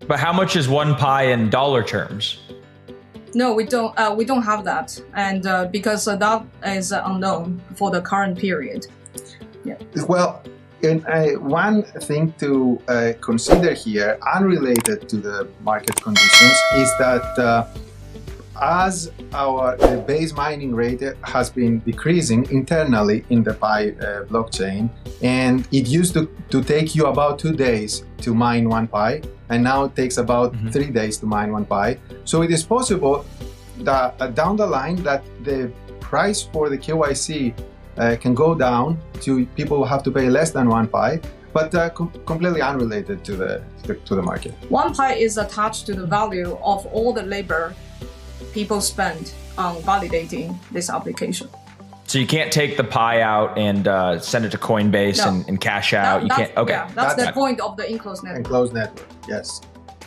But how much is one pi in dollar terms? No, we don't. We don't have that, and because that is unknown for the current period. Yeah. Well, and one thing to consider here, unrelated to the market conditions, is that as the base mining rate has been decreasing internally in the Pi blockchain, and it used to take you about 2 days to mine one Pi, and now it takes about 3 days to mine one Pi. So it is possible that down the line that the price for the KYC can go down to people who have to pay less than one Pi, but completely unrelated to the market. One Pi is attached to the value of all the labor people spend on validating this application. So you can't take the Pi out and send it to Coinbase and cash out. You can't. Okay, yeah, that's the point of the enclosed network. Enclosed network, yes.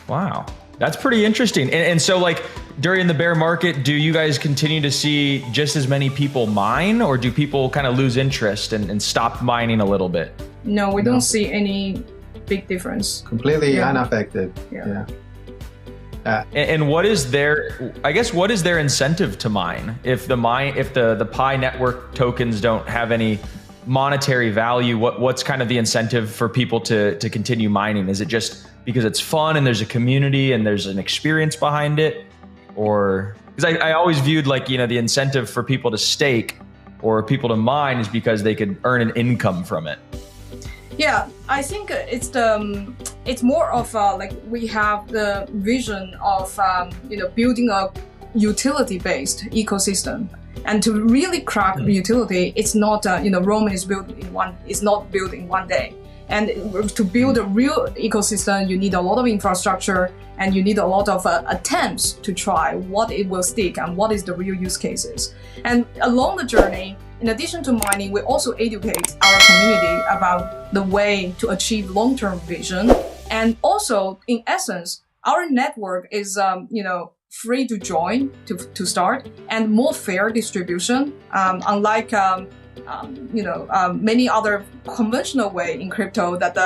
Wow, that's pretty interesting. And so, like, during the bear market, do you guys continue to see just as many people mine, or do people kind of lose interest and stop mining a little bit? No, we don't see any big difference. Completely unaffected. Yeah. And what is their, I guess, what is their incentive to mine? If the Pi network tokens don't have any monetary value, what's kind of the incentive for people to continue mining? Is it just because it's fun and there's a community and there's an experience behind it? Or, because I always viewed, like, you know, the incentive for people to stake or people to mine is because they could earn an income from it. Yeah, I think it's more of like we have the vision of building a utility-based ecosystem, and to really crack utility, it's not Rome is not built in one day. And to build a real ecosystem, you need a lot of infrastructure, and you need a lot of attempts to try what it will stick and what is the real use cases. And along the journey, in addition to mining, we also educate our community about the way to achieve long-term vision. And also, in essence, our network is, free to join to start, and more fair distribution. Unlike, many other conventional way in crypto that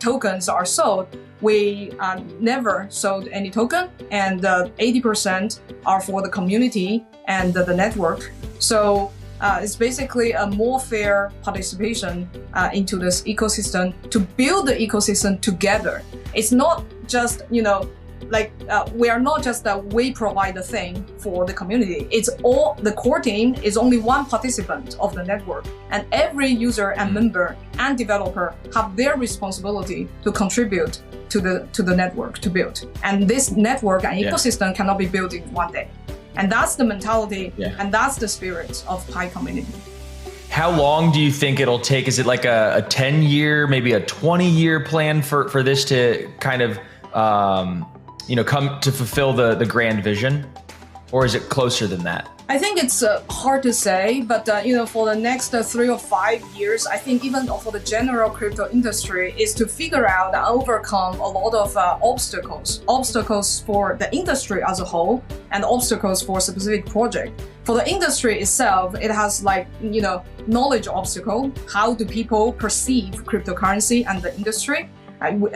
tokens are sold, we never sold any token, and 80% are for the community and the network. So it's basically a more fair participation into this ecosystem to build the ecosystem together. It's not just, we are not just we provide the thing for the community. It's all, the core team is only one participant of the network, and every user and member and developer have their responsibility to contribute to the network to build. And this network and ecosystem cannot be built in one day. And that's the mentality, and that's the spirit of Pi community. How long do you think it'll take? Is it like a 10-year, maybe a 20-year plan for this to kind of, come to fulfill the grand vision? Or is it closer than that? I think it's hard to say, but for the next 3 or 5 years, I think even for the general crypto industry, is to figure out and overcome a lot of obstacles for the industry as a whole, and obstacles for a specific project. For the industry itself, it has knowledge obstacle. How do people perceive cryptocurrency and the industry?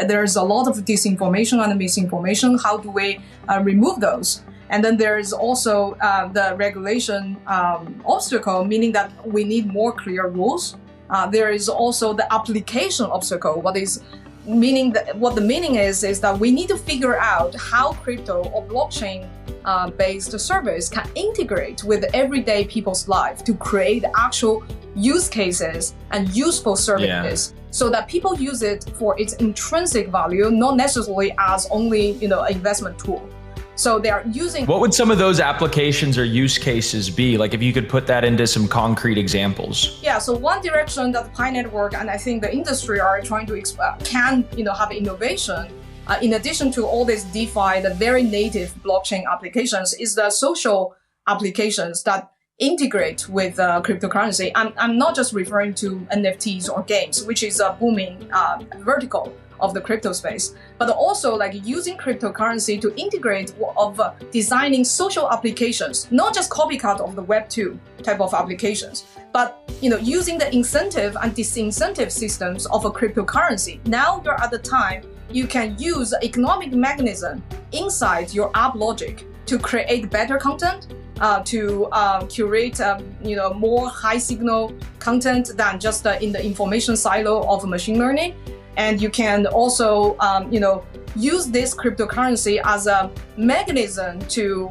There's a lot of disinformation and misinformation. How do we remove those? And then there is also the regulation obstacle, meaning that we need more clear rules. There is also the application obstacle. What the meaning is that we need to figure out how crypto or blockchain based service can integrate with everyday people's life to create actual use cases and useful services. So that people use it for its intrinsic value, not necessarily as only an investment tool. So they are using. What would some of those applications or use cases be? Like, if you could put that into some concrete examples. Yeah. So one direction that the Pi network and I think the industry are trying to have innovation. In addition to all this DeFi, the very native blockchain applications, is the social applications that integrate with cryptocurrency. I'm not just referring to NFTs or games, which is a booming vertical of the crypto space, but also using cryptocurrency to integrate of designing social applications, not just copycat of the Web2 type of applications, but using the incentive and disincentive systems of a cryptocurrency. Now you're at the time you can use the economic mechanism inside your app logic to create better content, to curate more high signal content than just in the information silo of machine learning. And you can also use this cryptocurrency as a mechanism to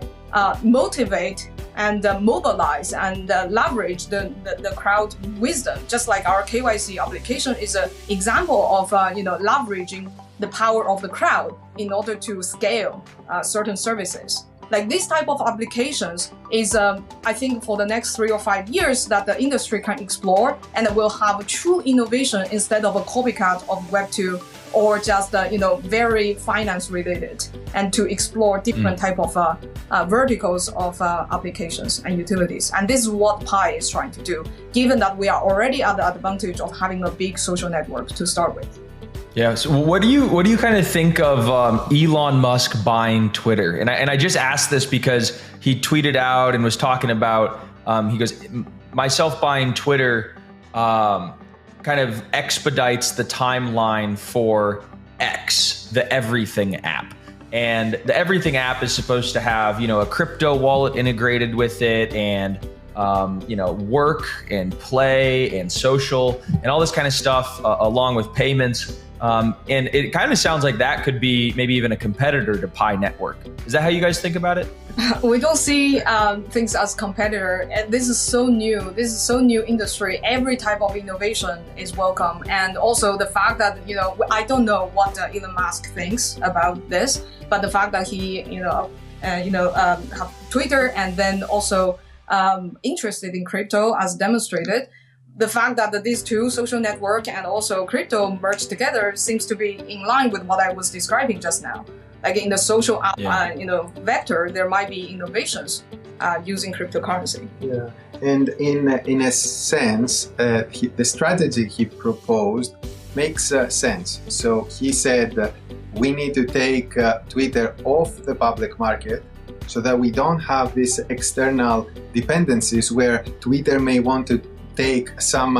motivate and mobilize and leverage the crowd wisdom. Just like our KYC application is an example of leveraging the power of the crowd in order to scale certain services. Like this type of applications is, I think, for the next 3 or 5 years that the industry can explore, and will have true innovation instead of a copycat of Web2 or just very finance related, and to explore different type of verticals of applications and utilities. And this is what Pi is trying to do, given that we are already at the advantage of having a big social network to start with. Yeah. So what do you kind of think of Elon Musk buying Twitter? And I just asked this because he tweeted out and was talking about, he goes, myself buying Twitter kind of expedites the timeline for X, the Everything app. And the Everything app is supposed to have, a crypto wallet integrated with it, and work and play and social and all this kind of stuff, along with payments. And it kind of sounds like that could be maybe even a competitor to Pi Network. Is that how you guys think about it? We don't see things as competitor. And this is so new. This is so new industry. Every type of innovation is welcome. And also the fact that, I don't know what Elon Musk thinks about this, but the fact that he, have Twitter and then also interested in crypto as demonstrated. The fact that these two, social network and also crypto, merged together seems to be in line with what I was describing just now. Like in the social vector, there might be innovations using cryptocurrency. Yeah, and in a sense, the strategy he proposed makes sense. So he said we need to take Twitter off the public market, so that we don't have these external dependencies where Twitter may want to take some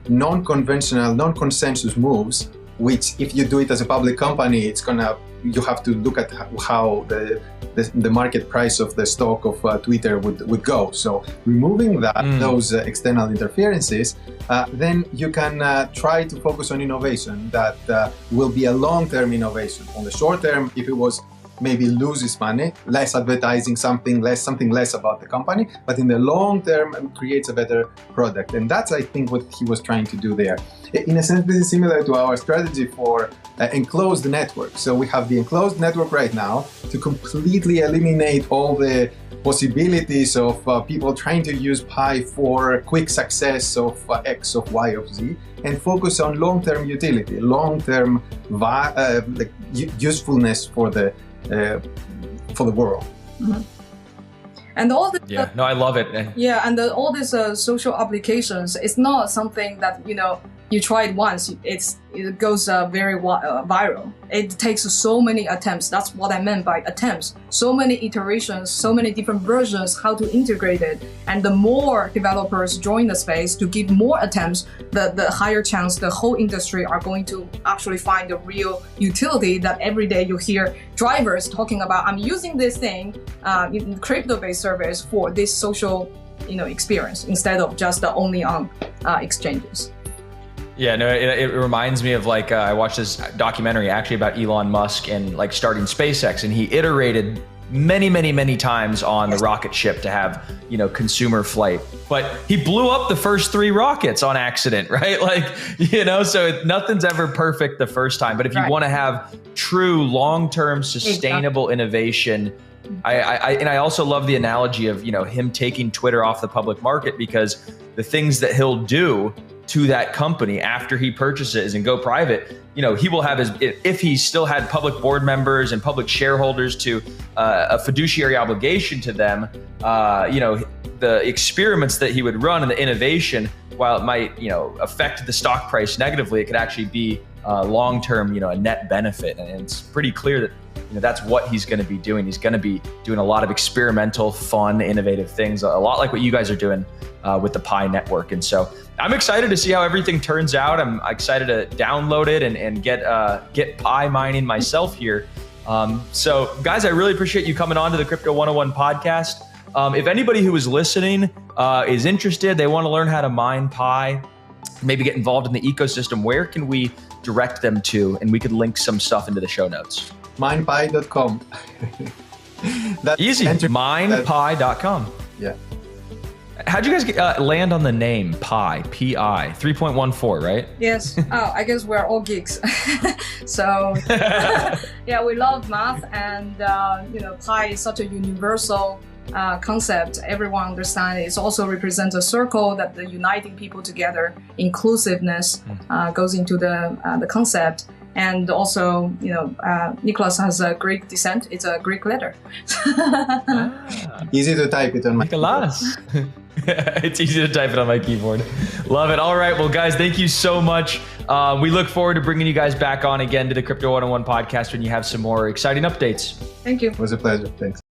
non-conventional, non-consensus moves, which if you do it as a public company, you have to look at how the market price of the stock of Twitter would go. So removing those external interferences, then you can try to focus on innovation that will be a long-term innovation. On the short term, if it was maybe loses money, less advertising, something less about the company, but in the long term it creates a better product. And that's, I think, what he was trying to do there. In a sense, this is similar to our strategy for enclosed network. So we have the enclosed network right now to completely eliminate all the possibilities of people trying to use Pi for quick success of X, of Y, of Z, and focus on long-term utility, long-term usefulness for the world. Mm-hmm. And all the I love it. And all these social applications, it's not something that you try it once, it goes very viral. It takes so many attempts. That's what I meant by attempts. So many iterations, so many different versions, how to integrate it. And the more developers join the space to give more attempts, the higher chance the whole industry are going to actually find a real utility that every day you hear drivers talking about, I'm using this thing, crypto-based service for this social experience instead of just only on exchanges. Yeah, no, it reminds me of I watched this documentary actually about Elon Musk and starting SpaceX, and he iterated many times on the rocket ship to have, consumer flight. But he blew up the first 3 rockets on accident, right? So nothing's ever perfect the first time. But if you want to have true long-term sustainable innovation, I also love the analogy of, him taking Twitter off the public market, because the things that he'll do to that company after he purchases and go private, he will have if he still had public board members and public shareholders to a fiduciary obligation to them, the experiments that he would run and the innovation, while it might, affect the stock price negatively, it could actually be long-term, a net benefit. And it's pretty clear that that's what he's going to be doing. He's going to be doing a lot of experimental, fun, innovative things, a lot like what you guys are doing with the Pi network. And so I'm excited to see how everything turns out. I'm excited to download it and get Pi mining myself here. So guys, I really appreciate you coming on to the Crypto 101 podcast. If anybody who is listening is interested, they want to learn how to mine Pi, maybe get involved in the ecosystem, where can we direct them to? And we could link some stuff into the show notes. Minepi.com. Easy. Minepi.com. Yeah. How'd you guys land on the name Pi? P-I 3.14, right? Yes. Oh, I guess we're all geeks. So yeah, we love math, and Pi is such a universal concept. Everyone understands. It also represents a circle that the uniting people together. Inclusiveness goes into the concept. And also, Nicholas has a Greek descent. It's a Greek letter. Easy to type it on my Nicholas. It's easy to type it on my keyboard. Love it. All right. Well, guys, thank you so much. We look forward to bringing you guys back on again to the Crypto 101 podcast when you have some more exciting updates. Thank you. It was a pleasure. Thanks.